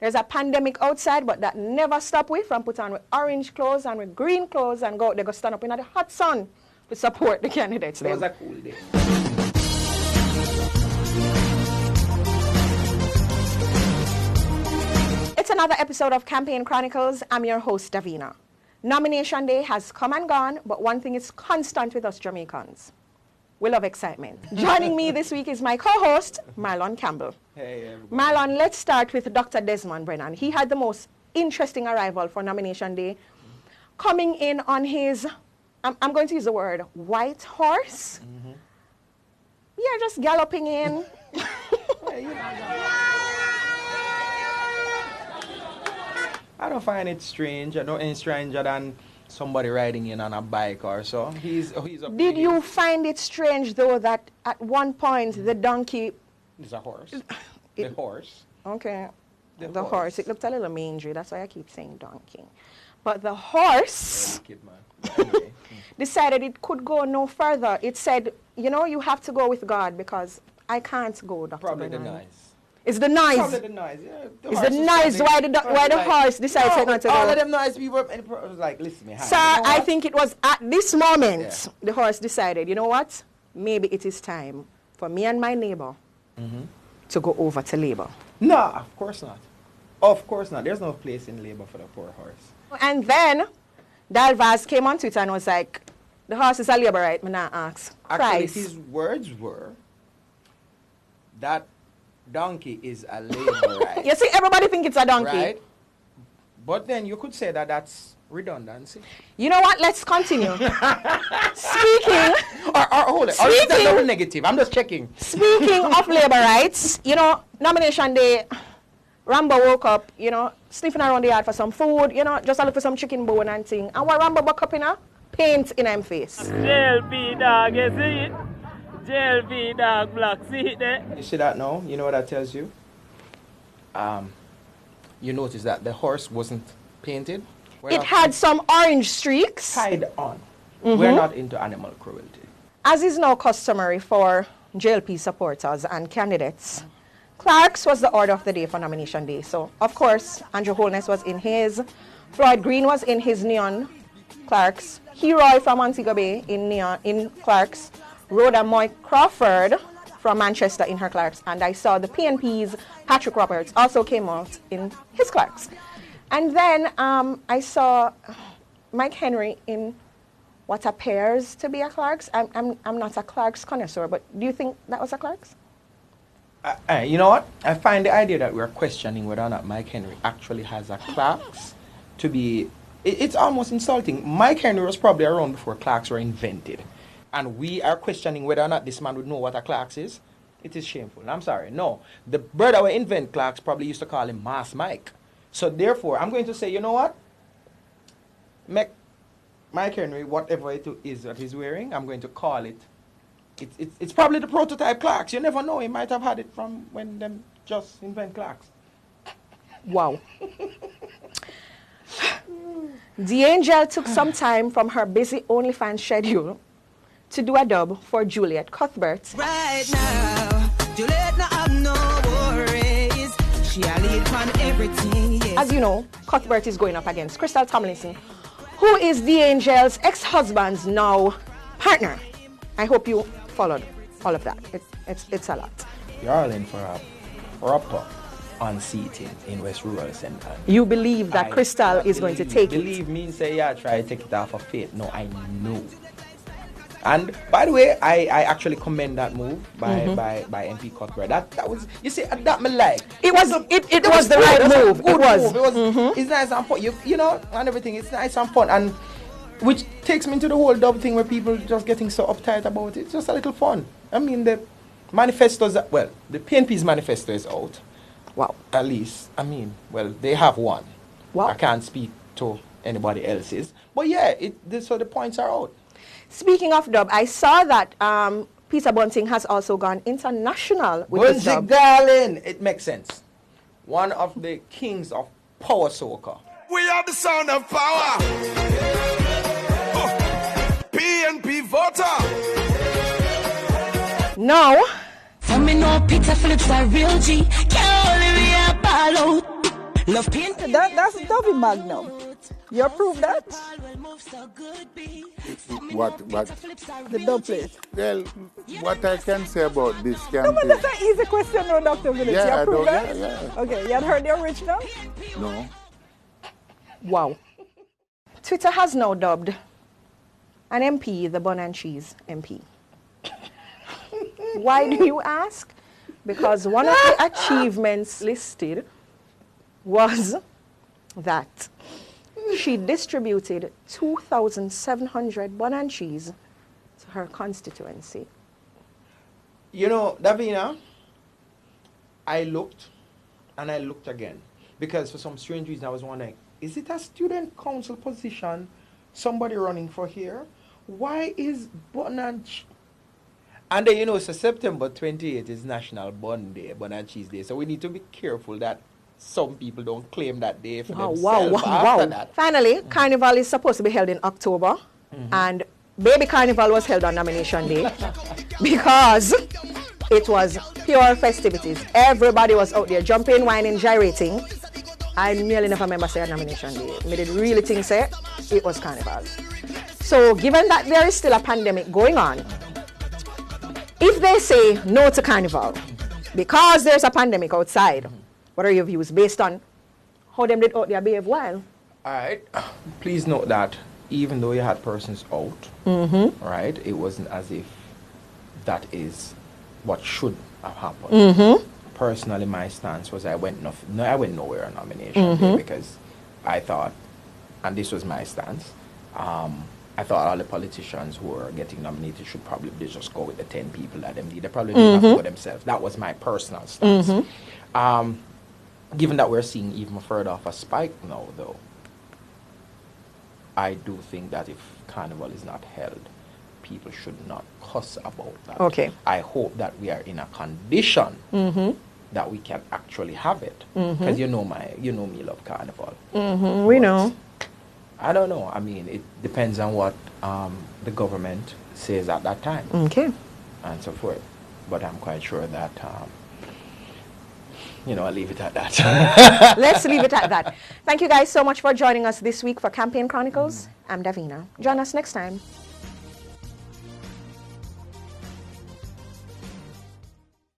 There's a pandemic outside, but that never stop we from put on with orange clothes and with green clothes and go out there, go stand up in the hot sun to support the candidates. It was a cool day. It's another episode of Campaign Chronicles. I'm your host, Davina. Nomination day has come and gone, but one thing is constant with us Jamaicans. We love excitement. Joining me this week is my co-host, Marlon Campbell. Hey, everybody. Marlon, let's start with Dr. Desmond Brennan. He had the most interesting arrival for nomination day, coming in on his, I'm going to use the word, white horse. Mm-hmm. Yeah, just galloping in. I don't find it strange. I don't any stranger than somebody riding in on a bike or so. He's a Did you find it strange, though, that at one point the donkey... It's a horse. The horse. Okay. The horse. It looked a little mangy. That's why I keep saying donkey. But the horse Kid, man. But anyway. decided it could go no further. It said, you know, you have to go with God because I can't go, Dr. Probably the Brennan. noise. It's the noise. Probably the noise, yeah. It's the noise why the horse decided not to go. All of them noise people was like, listen, me. Sir, I think it was at this moment the horse decided, you know what? Maybe it is time for me and my neighbor to go over to Labour. No, of course not. Of course not. There's no place in Labour for the poor horse. And then Dalvaz came on Twitter and was like, the horse is a Labourite, me not ask. Actually, Christ. his words were that donkey is a Labourite. You see, everybody think it's a donkey. Right? But then you could say that that's redundancy. You know what? Let's continue. Speaking... Or hold it. Or is that double negative? I'm just checking. Speaking of Labour rights, you know, nomination day, Rambo woke up, you know, sniffing around the yard for some food, you know, just a look for some chicken bone and thing. And what Rambo buck up in her? Paint in him face. JLP dog, you see it? JLP dog black, see it there? You see that now? You know what that tells you? You notice that the horse wasn't painted. It had some orange streaks. Tied on. We're not into animal cruelty. As is now customary for JLP supporters and candidates, Clark's was the order of the day for nomination day. So, of course, Andrew Holness was in his, Floyd Green was in his neon Clark's, Heroy from Montego Bay in Clark's, Rhoda Moy Crawford from Manchester in her Clark's, and I saw the PNP's Patrick Roberts also came out in his Clark's. And then I saw Mike Henry in what appears to be a Clark's. I'm not a Clark's connoisseur, but do you think that was a Clark's? You know what? I find the idea that we're questioning whether or not Mike Henry actually has a Clark's to be... It's almost insulting. Mike Henry was probably around before Clark's were invented. And we are questioning whether or not this man would know what a Clark's is. It is shameful. I'm sorry. No. The brother who invent Clark's probably used to call him Mass Mike. So therefore, I'm going to say, you know what? Mike Henry, whatever it is that he's wearing, I'm going to call it. It's probably the prototype Clark's. You never know. He might have had it from when them just invent Clark's. Wow. The Angel took some time from her busy OnlyFans schedule to do a dub for Juliet Cuthbert. Right now, Juliet not have no worries. She a lead on everything, yes. As you know, Cuthbert is going up against Crystal Tomlinson, who is the Angel's ex-husband's now partner. I hope you followed all of that. It's a lot. You're all in for a proper unseating in West Rural Centre. You believe that Crystal is going to take it? Believe me, say yeah, try to take it off of faith. No, I know. And by the way, I actually commend that move by MP Cuthbert. That was, you see, that me like. It was the right move. It was. It's nice and fun. You know, and everything. It's nice and fun, and which takes me into the whole dub thing where people just getting so uptight about it. It's just a little fun. I mean, the manifestos. Well, the PNP's manifesto is out. Wow. At least, I mean, well, they have one. Wow. I can't speak to anybody else's, but yeah, so the points are out. Speaking of dub, I saw that Peter Bunting has also gone international with his dub. Darling, it makes sense. One of the kings of power soca. We are the sound of power. PNP voter. Now, Tell me no Peter Phillips a real G. Can't only be a ball out. Love pain. That's Dovey Magnum. You approve that? What? The dub plate. Well, what I can say about this No, but campaign? that's an easy question, no, Dr. Village. Yeah, you I approve don't- that? yeah. Okay, you had heard the original? No. Wow. Twitter has now dubbed an MP the bun and cheese MP. Why do you ask? Because one of the achievements listed was that she distributed 2,700 bun and cheese to her constituency. You know, Davina, I looked and I looked again because for some strange reason I was wondering, is it a student council position, somebody running for here? Why is bun and and then, you know, so September 28th is National Bun Day, Bun and Cheese Day. So we need to be careful that some people don't claim that day for themselves after that. Finally, Carnival is supposed to be held in October, and Baby Carnival was held on nomination day because it was pure festivities. Everybody was out there jumping, whining, gyrating. I nearly never remember saying nomination day. I did really think say it was Carnival. So given that there is still a pandemic going on, if they say no to Carnival because there's a pandemic outside, what are your views based on how them did out there behave well? All right. Please note that even though you had persons out, right, it wasn't as if that is what should have happened. Personally, my stance was I went nowhere on nomination day because I thought, and this was my stance, I thought all the politicians who were getting nominated should probably just go with the 10 people that them need. They probably didn't have to go themselves. That was my personal stance. Given that we're seeing even further of a spike now, though, I do think that if Carnival is not held, people should not cuss about that. Okay. I hope that we are in a condition that we can actually have it. Because you know me love Carnival. We know. I don't know. I mean, it depends on what the government says at that time. Okay. And so forth. But I'm quite sure that, I'll leave it at that. Let's leave it at that. Thank you guys so much for joining us this week for Campaign Chronicles. I'm Davina. Join us next time.